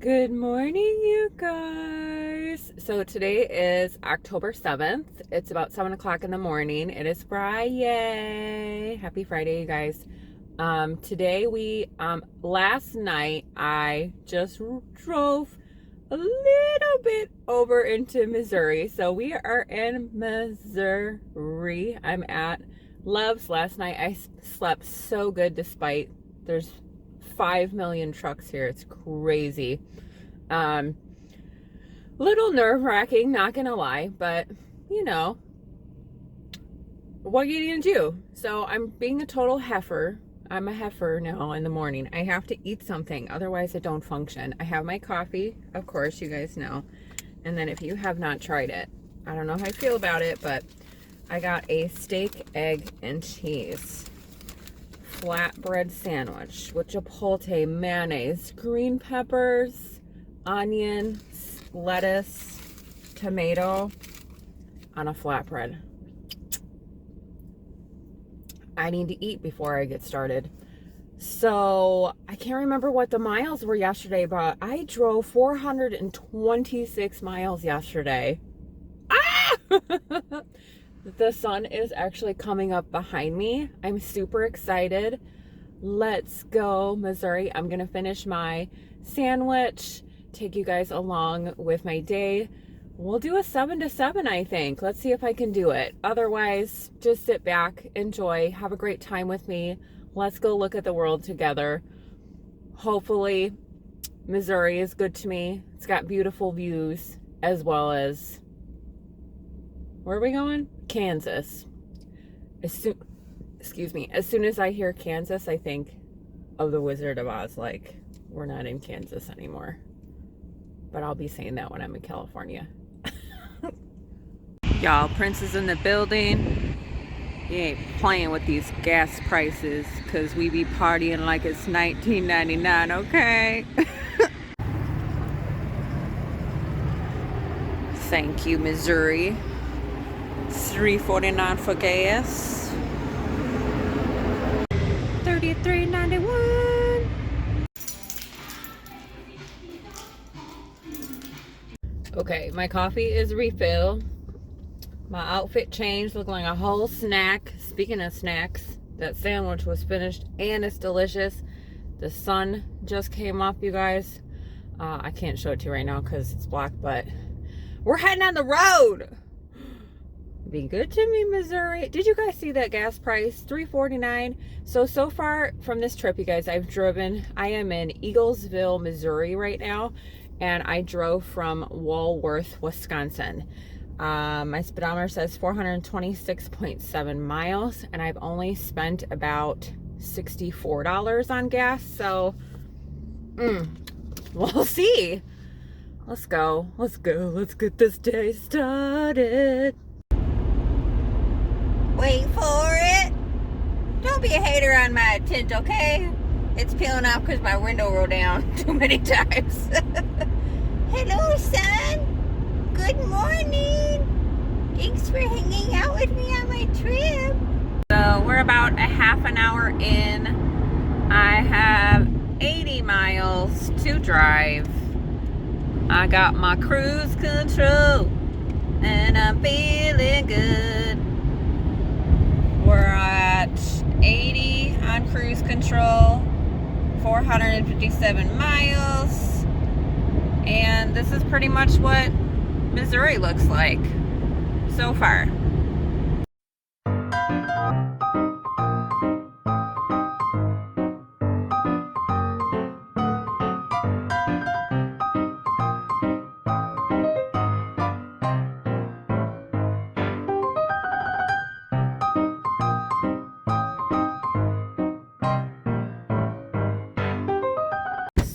Good morning, you guys. So today is October 7th. It's about 7 o'clock in the morning. It is Friday. Happy Friday, you guys. Last night I just drove a little bit over into Missouri. So we are in Missouri. I'm at Love's. Last night I slept so good despite there's 5 million trucks here. It's crazy. Little nerve-wracking, not gonna lie, but you know, what are you gonna do? So I'm being a total heifer. I'm a heifer now in the morning. I have to eat something, otherwise I don't function. I have my coffee, of course, you guys know. And then if you have not tried it, I don't know how I feel about it, but I got a steak, egg, and cheese flatbread sandwich with chipotle, mayonnaise, green peppers, onion, lettuce, tomato on a flatbread. I need to eat before I get started. So I can't remember what the miles were yesterday, but I drove 426 miles yesterday. Ah! The sun is actually coming up behind me. I'm super excited. Let's go, Missouri. I'm gonna finish my sandwich, take you guys along with my day. We'll do a 7 to 7, I think. Let's see if I can do it. Otherwise, just sit back, enjoy, have a great time with me. Let's go look at the world together. Hopefully, Missouri is good to me. It's got beautiful views, as well as, where are we going? Kansas. As soon as I hear Kansas, I think of the Wizard of Oz. Like, we're not in Kansas anymore. But I'll be saying that when I'm in California. Y'all, Prince is in the building. He ain't playing with these gas prices, because we be partying like it's 1999, okay? Thank you, Missouri. $3.49 for gas. $33.91. Okay, my coffee is refilled. My outfit changed, looking like a whole snack. Speaking of snacks, that sandwich was finished and it's delicious. The sun just came up, you guys. I can't show it to you right now because it's black, but we're heading on the road. Be good to me, Missouri. Did you guys see that gas price? $3.49. So far from this trip, you guys, I am in Eaglesville, Missouri right now, and I drove from Walworth, Wisconsin. My speedometer says 426.7 miles, and I've only spent about $64 on gas, so we'll see. Let's go. Let's get this day started. Wait for it. Don't be a hater on my tint, okay? It's peeling off because my window rolled down too many times. Hello, son. Good morning. Thanks for hanging out with me on my trip. So we're about a half an hour in. I have 80 miles to drive. I got my cruise control and I'm feeling good. We're at 80 on cruise control, 457 miles, and this is pretty much what Missouri looks like so far.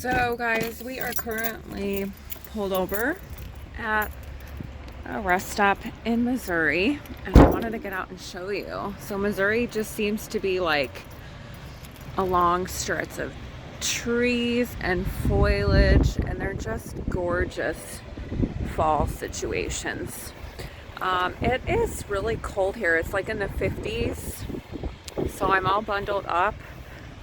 So guys, we are currently pulled over at a rest stop in Missouri, and I wanted to get out and show you. So Missouri just seems to be like a long stretch of trees and foliage, and they're just gorgeous fall situations. It is really cold here. It's like in the 50s, so I'm all bundled up.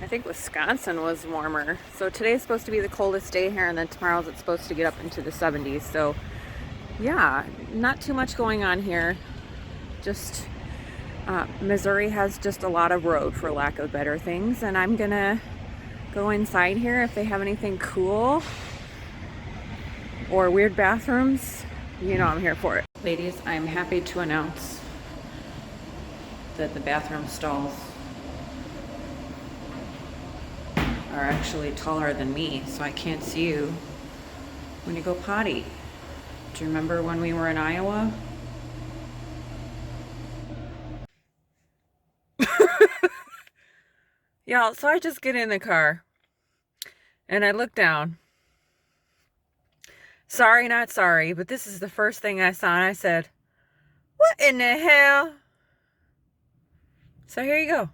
I think Wisconsin was warmer. So today's supposed to be the coldest day here, and then tomorrow's it's supposed to get up into the 70s. So yeah, not too much going on here. Just Missouri has just a lot of road, for lack of better things, and I'm gonna go inside here if they have anything cool or weird bathrooms. You know I'm here for it. Ladies, I'm happy to announce that the bathroom stalls are actually taller than me, so I can't see you when you go potty. Do you remember when we were in Iowa? Yeah, so I just get in the car and I look down. Sorry, not sorry, but this is the first thing I saw, and I said, what in the hell? So here you go.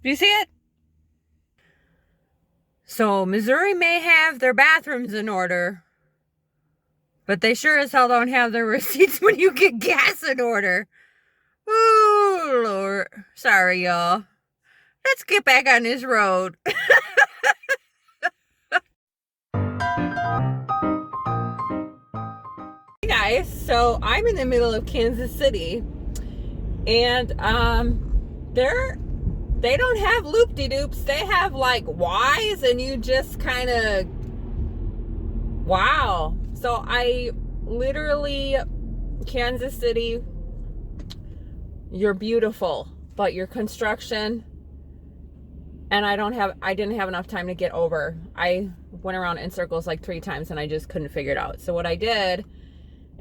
Do you see it? So Missouri may have their bathrooms in order, but they sure as hell don't have their receipts when you get gas in order. Ooh, Lord. Sorry, y'all. Let's get back on this road. Hey guys, so I'm in the middle of Kansas City, and they don't have loop-de-doops. They have like Y's, and you just kind of, wow. So I literally, Kansas City, you're beautiful, but your construction, and I didn't have enough time to get over. I went around in circles like 3 times and I just couldn't figure it out. So what I did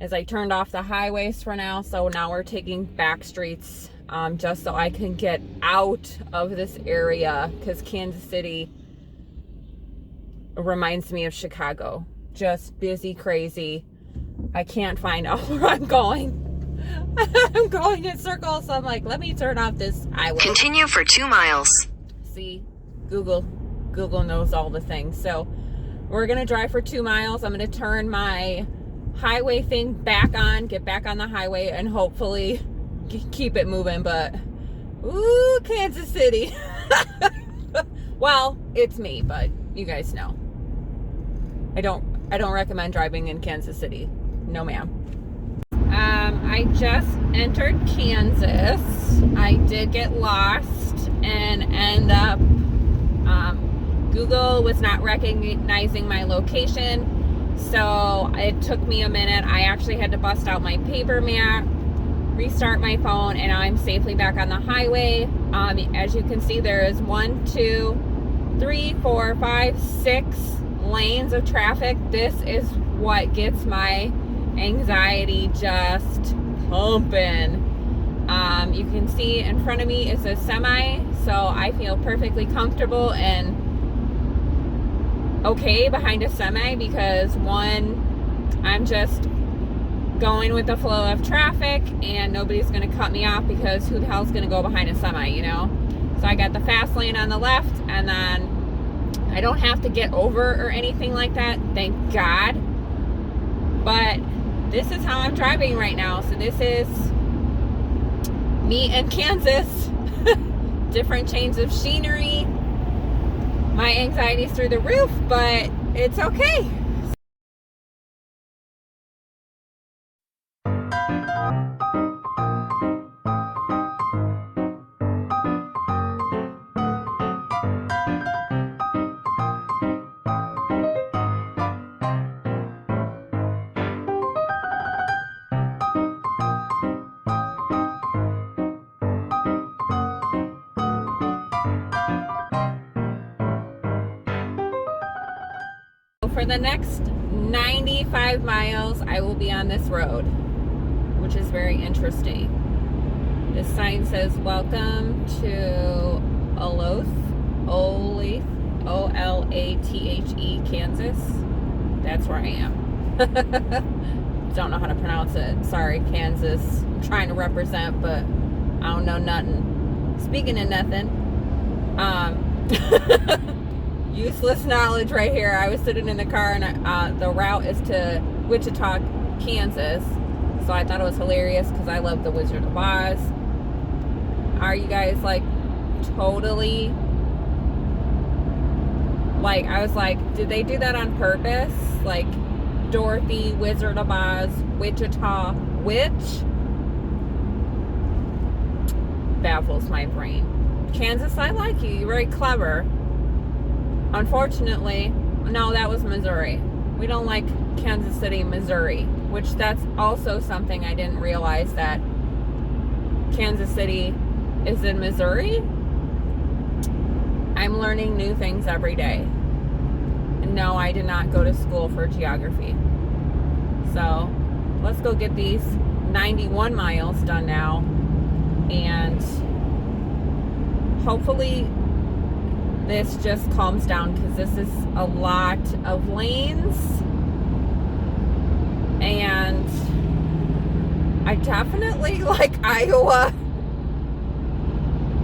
is I turned off the highways for now. So now we're taking back streets, just so I can get out of this area, because Kansas City reminds me of Chicago. Just busy, crazy. I can't find out where I'm going. I'm going in circles, so I'm like, let me turn off this highway. Continue for 2 miles. See, Google knows all the things. So we're gonna drive for 2 miles. I'm gonna turn my highway thing back on, get back on the highway, and hopefully keep it moving. But ooh, Kansas City. Well, it's me, but you guys know. I don't recommend driving in Kansas City. No, ma'am. I just entered Kansas. I did get lost and end up, Google was not recognizing my location, so it took me a minute. I actually had to bust out my paper map, restart my phone, and I'm safely back on the highway. As you can see, there is 1, 2, 3, 4, 5, 6 lanes of traffic. This is what gets my anxiety just pumping. You can see in front of me is a semi, so I feel perfectly comfortable and okay behind a semi, because one, I'm just going with the flow of traffic and nobody's going to cut me off, because who the hell's going to go behind a semi, you know? So I got the fast lane on the left, and then I don't have to get over or anything like that, thank God. But this is how I'm driving right now. So this is me in Kansas. Different chains of scenery. My anxiety's through the roof, but it's okay. For the next 95 miles, I will be on this road, which is very interesting. This sign says, welcome to Olathe, O-L-A-T-H-E, Kansas. That's where I am. Don't know how to pronounce it. Sorry, Kansas. I'm trying to represent, but I don't know nothing. Speaking of nothing, useless knowledge right here. I was sitting in the car, and the route is to Wichita, Kansas. So I thought it was hilarious because I love the Wizard of Oz. Are you guys like totally like, I was like, did they do that on purpose? Like Dorothy, Wizard of Oz, Wichita, Witch? Baffles my brain. Kansas, I like you. You're very clever. Unfortunately, no, that was Missouri. We don't like Kansas City, Missouri, which that's also something I didn't realize, that Kansas City is in Missouri. I'm learning new things every day. And no, I did not go to school for geography. So let's go get these 91 miles done now. And hopefully this just calms down, because this is a lot of lanes. And I definitely like Iowa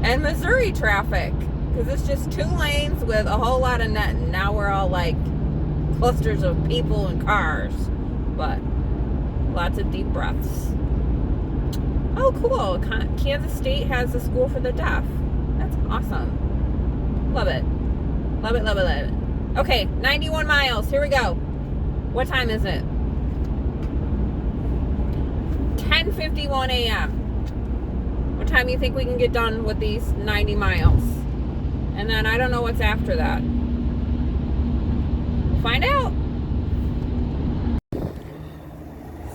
and Missouri traffic, because it's just 2 lanes with a whole lot of netting. Now we're all like clusters of people and cars, but lots of deep breaths. Oh, cool. Kansas State has a school for the deaf. That's awesome. Love it. Love it, love it, love it. Okay, 91 miles. Here we go. What time is it? 10:51 a.m. What time do you think we can get done with these 90 miles? And then I don't know what's after that. We'll find out.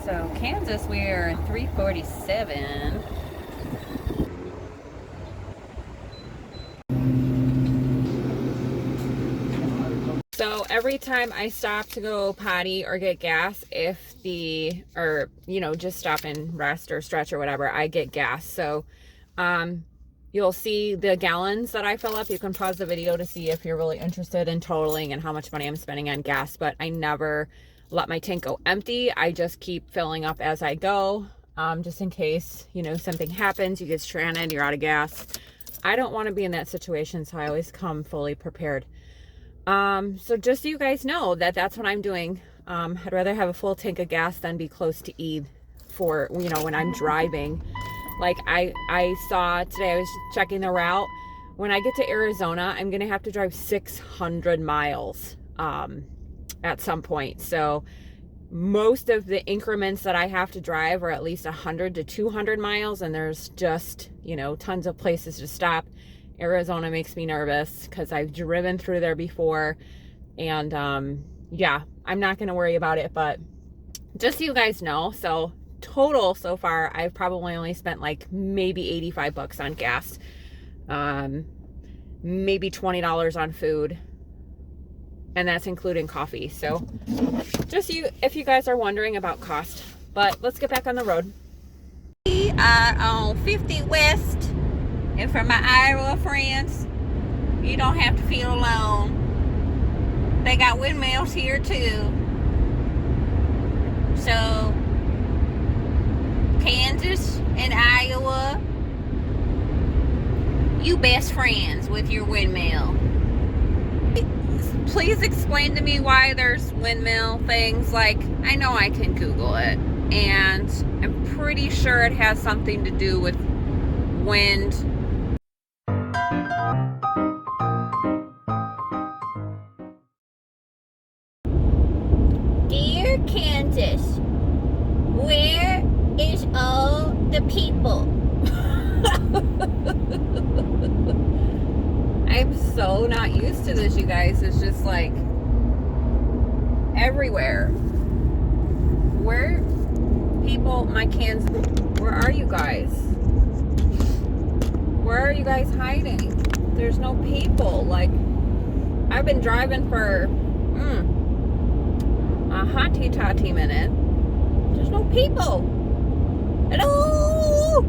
So Kansas, we're 3:47. So every time I stop to go potty or get gas, just stop and rest or stretch or whatever, I get gas. So you'll see the gallons that I fill up. You can pause the video to see if you're really interested in totaling and how much money I'm spending on gas, but I never let my tank go empty. I just keep filling up as I go, just in case, something happens, you get stranded, you're out of gas. I don't want to be in that situation, so I always come fully prepared. So just so you guys know that's what I'm doing. I'd rather have a full tank of gas than be close to E for, when I'm driving. Like I saw today, I was checking the route. When I get to Arizona, I'm going to have to drive 600 miles, at some point. So most of the increments that I have to drive are at least 100 to 200 miles. And there's just, tons of places to stop. Arizona makes me nervous because I've driven through there before. And yeah, I'm not going to worry about it, but just so you guys know. So total so far, I've probably only spent like maybe 85 bucks on gas, maybe $20 on food, and that's including coffee. So just if you guys are wondering about cost, but let's get back on the road. We are on 50 West, and for my Iowa friends, you don't have to feel alone. They got windmills here too. So Kansas and Iowa, you best friends with your windmill. Please explain to me why there's windmill things. Like, I know I can Google it, and I'm pretty sure it has something to do with wind. Dear Kansas, where is all the people? I'm so not used to this, you guys. It's just like everywhere. Where people, my Kansas, where are you guys? Where are you guys hiding? There's no people. Like, I've been driving for a hotty-totty minute. There's no people. Hello?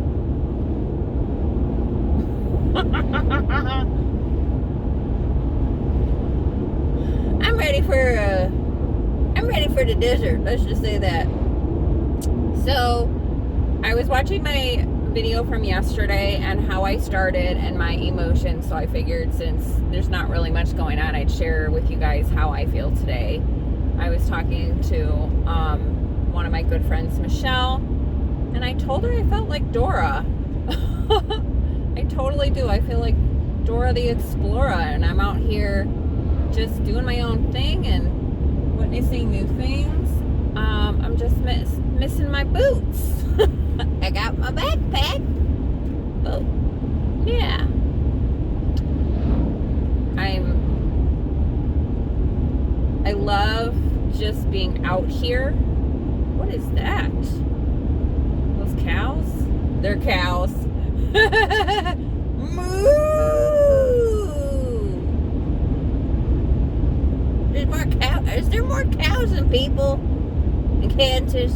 I'm ready for the desert. Let's just say that. So, I was watching my video from yesterday and how I started and my emotions. So I figured, since there's not really much going on, I'd share with you guys how I feel today. I was talking to one of my good friends, Michelle, And I told her I felt like Dora. I totally do. I feel like Dora the Explorer, and I'm out here just doing my own thing and witnessing new things. I'm just missing my boots. I got my backpack. But yeah. I love just being out here. What is that? Those cows? They're cows. Moo! There's more cows. Is there more cows than people in Kansas?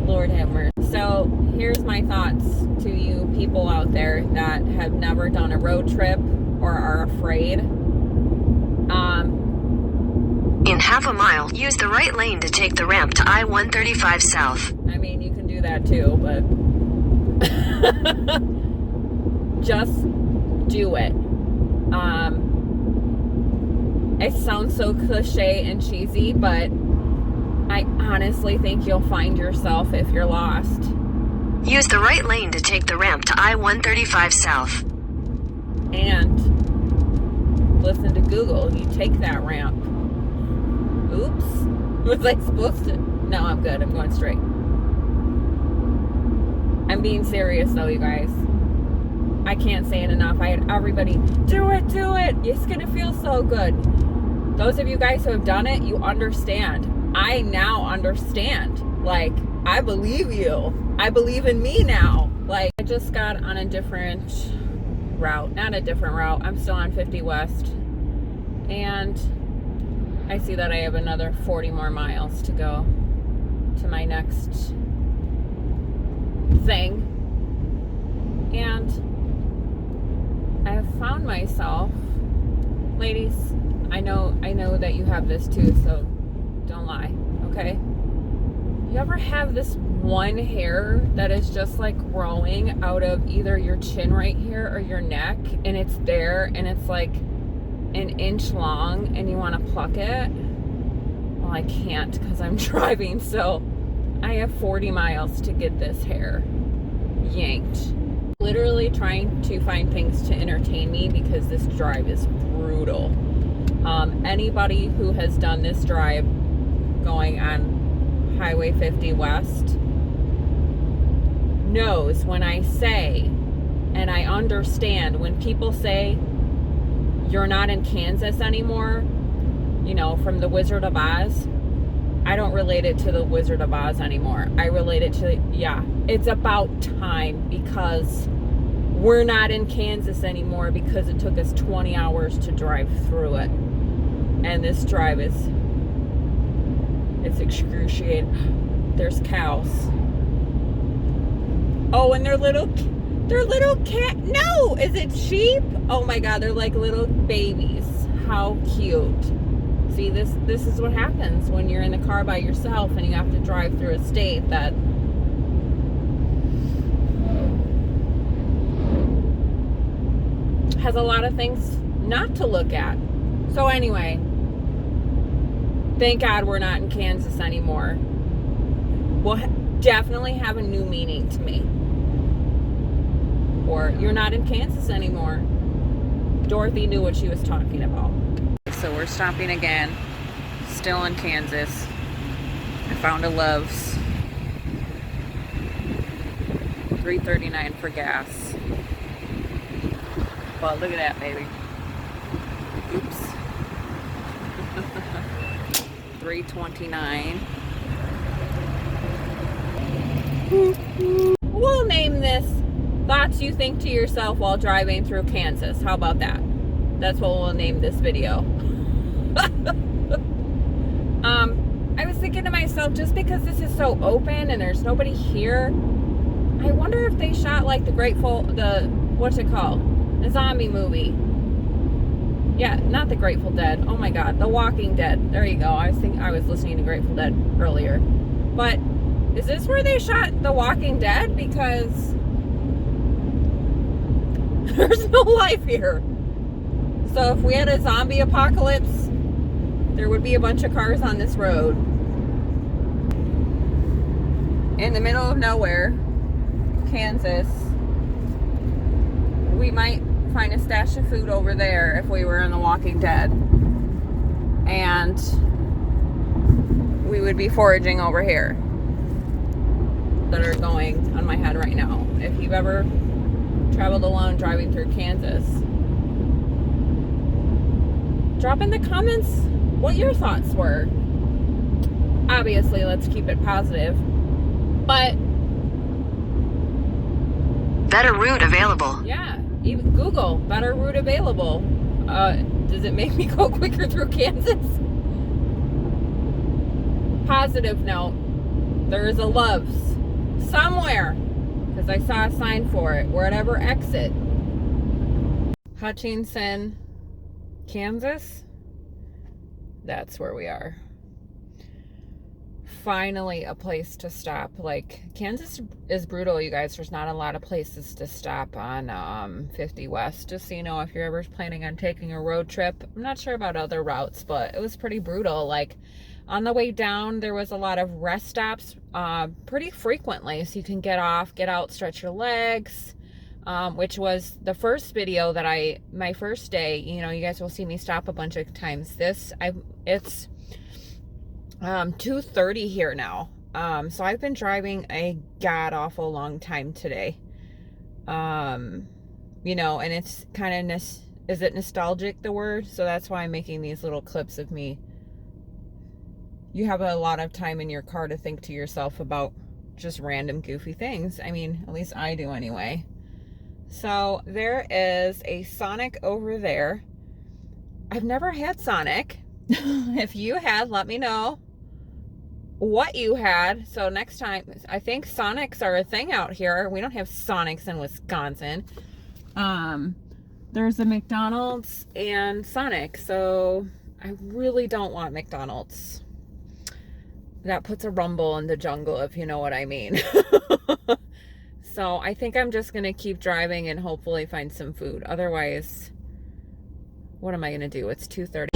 Lord have mercy. So here's my thoughts to you people out there that have never done a road trip or are afraid. In half a mile, use the right lane to take the ramp to I-135 South. I mean, you can do that too, but just do it. It sounds so cliche and cheesy, but I honestly think you'll find yourself if you're lost. Use the right lane to take the ramp to I-135 South. And listen to Google. You take that ramp. Oops. Was I supposed to? No, I'm good. I'm going straight. I'm being serious though, you guys. I can't say it enough. I had everybody, do it. It's going to feel so good. Those of you guys who have done it, you understand. I now understand. Like, I believe you. I believe in me now. Like, I just got on a different route. Not a different route. I'm still on 50 West. And I see that I have another 40 more miles to go to my next thing. And I have found myself, ladies, I know that you have this too, so don't lie, okay? You ever have this one hair that is just like growing out of either your chin right here or your neck, and it's there and it's like an inch long and you want to pluck it? Well, I can't because I'm driving, so I have 40 miles to get this hair yanked. Literally trying to find things to entertain me because this drive is brutal. Anybody who has done this drive going on Highway 50 West knows when I say, and I understand when people say you're not in Kansas anymore, you know, from the Wizard of Oz. I don't relate it to the Wizard of Oz anymore. I relate it to, yeah, it's about time because we're not in Kansas anymore because it took us 20 hours to drive through it. And this drive is, it's excruciating. There's cows. Oh, and they're little cat, no, is it sheep? Oh my God, they're like little babies. How cute. See, this is what happens when you're in the car by yourself and you have to drive through a state that has a lot of things not to look at. So anyway, thank God we're not in Kansas anymore. Will definitely have a new meaning to me. Or you're not in Kansas anymore. Dorothy knew what she was talking about. So we're stopping again, still in Kansas. I found a Love's. $3.39 for gas. Well, look at that, baby. Oops. $3.29. We'll name this Thoughts You Think to Yourself While Driving Through Kansas. How about that? That's what we'll name this video. I was thinking to myself, just because this is so open and there's nobody here, I wonder if they shot like what's it called? The zombie movie. Yeah, not the Grateful Dead. Oh my God, The Walking Dead. There you go. I was listening to Grateful Dead earlier. But is this where they shot The Walking Dead? Because there's no life here. So if we had a zombie apocalypse, there would be a bunch of cars on this road. in the middle of nowhere, Kansas. We might find a stash of food over there if we were in The Walking Dead. And we would be foraging over here. That are going on my head right now. If you've ever traveled alone driving through Kansas, drop in the comments what your thoughts were. Obviously, let's keep it positive. But better route available. yeah, even Google better route available. Does it make me go quicker through Kansas? Positive note, there is a Love's somewhere, because I saw a sign for it, wherever exit. Hutchinson, Kansas. That's where we are. Finally a place to stop. Like, Kansas is brutal, you guys. There's not a lot of places to stop on 50 West. Just so you know, if you're ever planning on taking a road trip. I'm not sure about other routes, but it was pretty brutal. Like, on the way down, there was a lot of rest stops pretty frequently. So you can get off, get out, stretch your legs, which was the first video that my first day, you know, you guys will see me stop a bunch of times. It's 2:30 here now. So I've been driving a god-awful long time today. You know, and it's kind of, is it nostalgic, the word? So that's why I'm making these little clips of me. You have a lot of time in your car to think to yourself about just random goofy things. I mean, at least I do anyway. So there is a Sonic over there. I've never had Sonic. If you had, let me know what you had. So next time, I think Sonics are a thing out here. We don't have Sonics in Wisconsin. There's a McDonald's and Sonic. So I really don't want McDonald's. That puts a rumble in the jungle, if you know what I mean. So I think I'm just going to keep driving and hopefully find some food. Otherwise, what am I going to do? It's 2:30.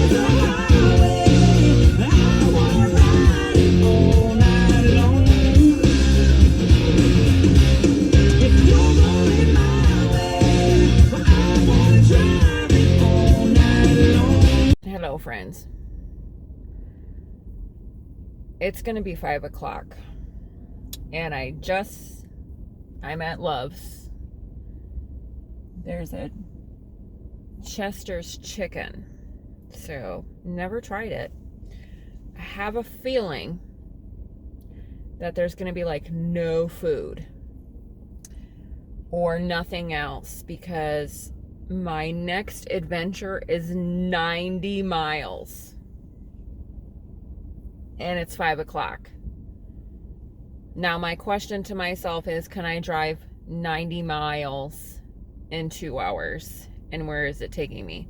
Hello, friends. It's going to be 5 o'clock. And I'm at Love's. There's a Chester's chicken. So, never tried it. I have a feeling that there's going to be like no food or nothing else, because my next adventure is 90 miles. And it's 5 o'clock. Now, my question to myself is, can I drive 90 miles in 2 hours? And where is it taking me?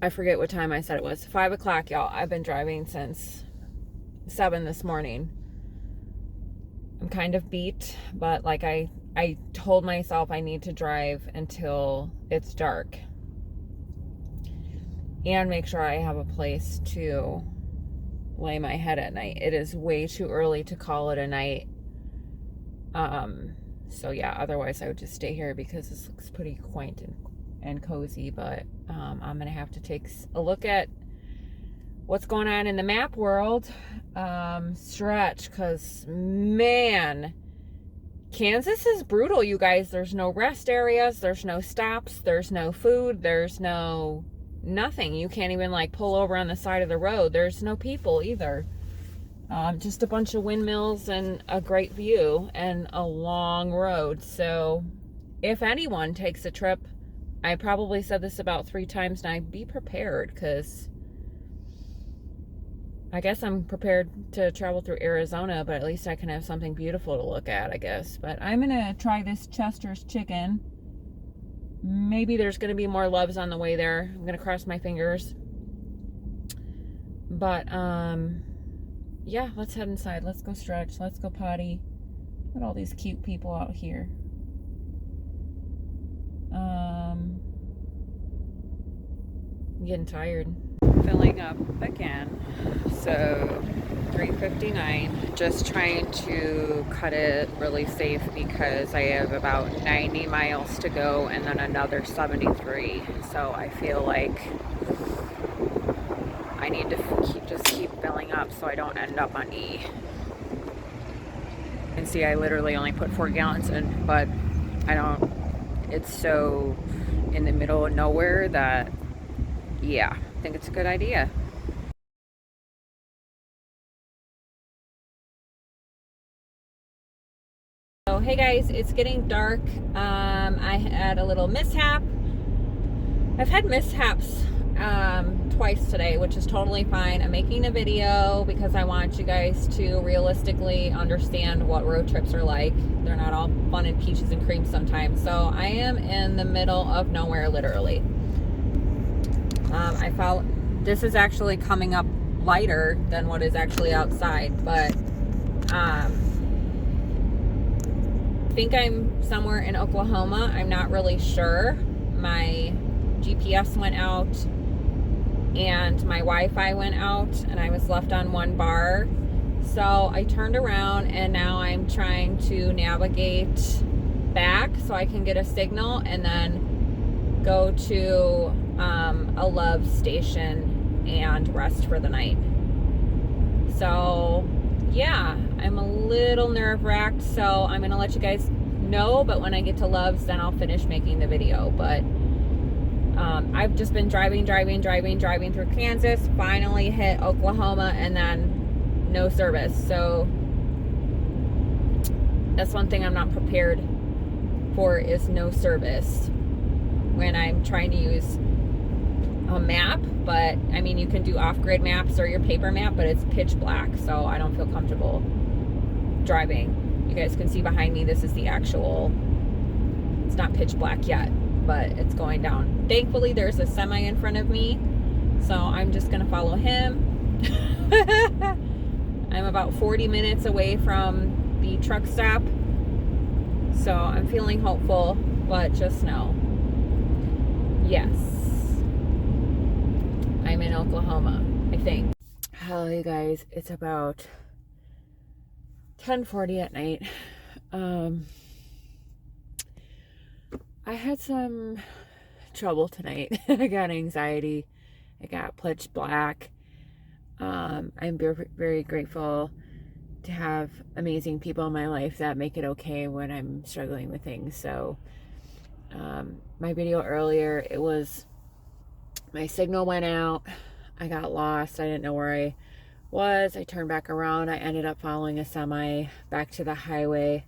I forget what time I said it was. 5 o'clock, y'all. I've been driving since 7 this morning. I'm kind of beat, but like I told myself I need to drive until it's dark. And make sure I have a place to lay my head at night. It is way too early to call it a night. So yeah, otherwise I would just stay here because this looks pretty quaint and cozy. But I'm gonna have to take a look at what's going on in the map world. Stretch, because man, Kansas is brutal, you guys. There's no rest areas, there's no stops, there's no food, there's no nothing. You can't even like pull over on the side of the road. There's no people either. Just a bunch of windmills and a great view and a long road. So if anyone takes a trip, I probably said this about 3 times now, be prepared, because I guess I'm prepared to travel through Arizona, but at least I can have something beautiful to look at, I guess. But I'm gonna try this Chester's chicken. Maybe there's going to be more Loves on the way there. I'm going to cross my fingers. But, yeah, let's head inside. Let's go stretch. Let's go potty. Look at all these cute people out here. I'm getting tired. filling up again. So 3:59, just trying to cut it really safe because I have about 90 miles to go and then another 73. So I feel like I need to just keep filling up so I don't end up on E. And see, I literally only put 4 gallons in, but I don't, it's so in the middle of nowhere that, yeah, I think it's a good idea. So hey guys, it's getting dark. I had a little mishap. I've had mishaps twice today, which is totally fine. I'm making a video because I want you guys to realistically understand what road trips are like. They're not all fun and peaches and cream sometimes. So I am in the middle of nowhere, literally. This is actually coming up lighter than what is actually outside, but I think I'm somewhere in Oklahoma. I'm not really sure. My GPS went out and my Wi-Fi went out and I was left on one bar. So I turned around and now I'm trying to navigate back so I can get a signal and then go to a love station and rest for the night. So yeah, I'm a little nerve-wracked, so I'm gonna let you guys know, but when I get to Love's, then I'll finish making the video. But I've just been driving through Kansas, finally hit Oklahoma, and then no service. So that's one thing I'm not prepared for, is no service when I'm trying to use a map. But I mean, you can do off-grid maps or your paper map, but it's pitch black, so I don't feel comfortable driving. You guys can see behind me, this is the actual, it's not pitch black yet, but it's going down. Thankfully there's a semi in front of me, so I'm just gonna follow him. I'm about 40 minutes away from the truck stop, so I'm feeling hopeful, but just know, yes, I'm in Oklahoma, I think. Hello you guys, it's about 10:40 at night. I had some trouble tonight. I got anxiety. I got pitch black. I'm very grateful to have amazing people in my life that make it okay when I'm struggling with things. So my video earlier, it was, my signal went out. I got lost. I didn't know where I was. I turned back around. I ended up following a semi back to the highway.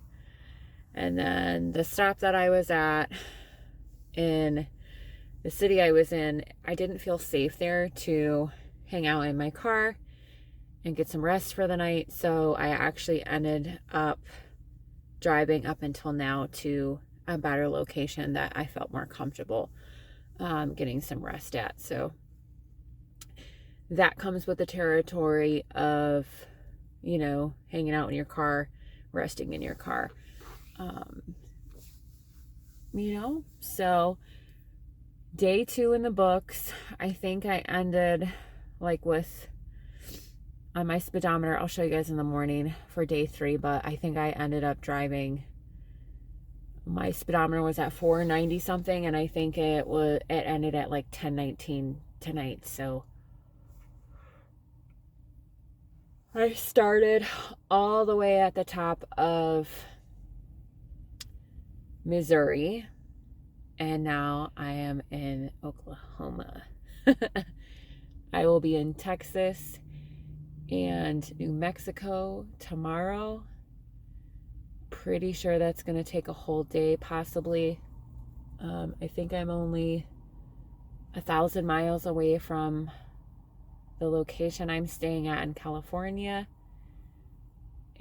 And then the stop that I was at in the city I was in, I didn't feel safe there to hang out in my car and get some rest for the night. So I actually ended up driving up until now to a better location that I felt more comfortable getting some rest at. So that comes with the territory of, you know, hanging out in your car, resting in your car. You know, so day 2 in the books. I think I ended like with, on my speedometer, I'll show you guys in the morning for day 3, but I think I ended up driving, my speedometer was at 490 something, and I think it ended at like 1019 tonight. So I started all the way at the top of Missouri, and now I am in Oklahoma. I will be in Texas and New Mexico tomorrow. Pretty sure that's going to take a whole day, possibly. I think I'm only 1,000 miles away from the location I'm staying at in California.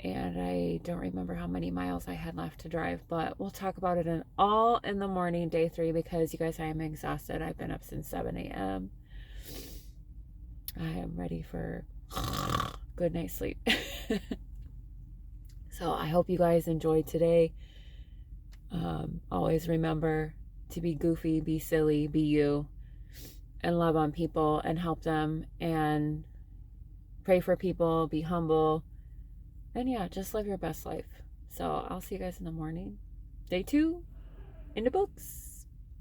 And I don't remember how many miles I had left to drive, but we'll talk about it all in the morning, day 3, because you guys, I am exhausted. I've been up since 7 a.m. I am ready for good night's sleep. So I hope you guys enjoyed today. Always remember to be goofy, be silly, be you. and love on people and help them and pray for people, be humble, and yeah, just live your best life. So I'll see you guys in the morning. Day 2 in the books.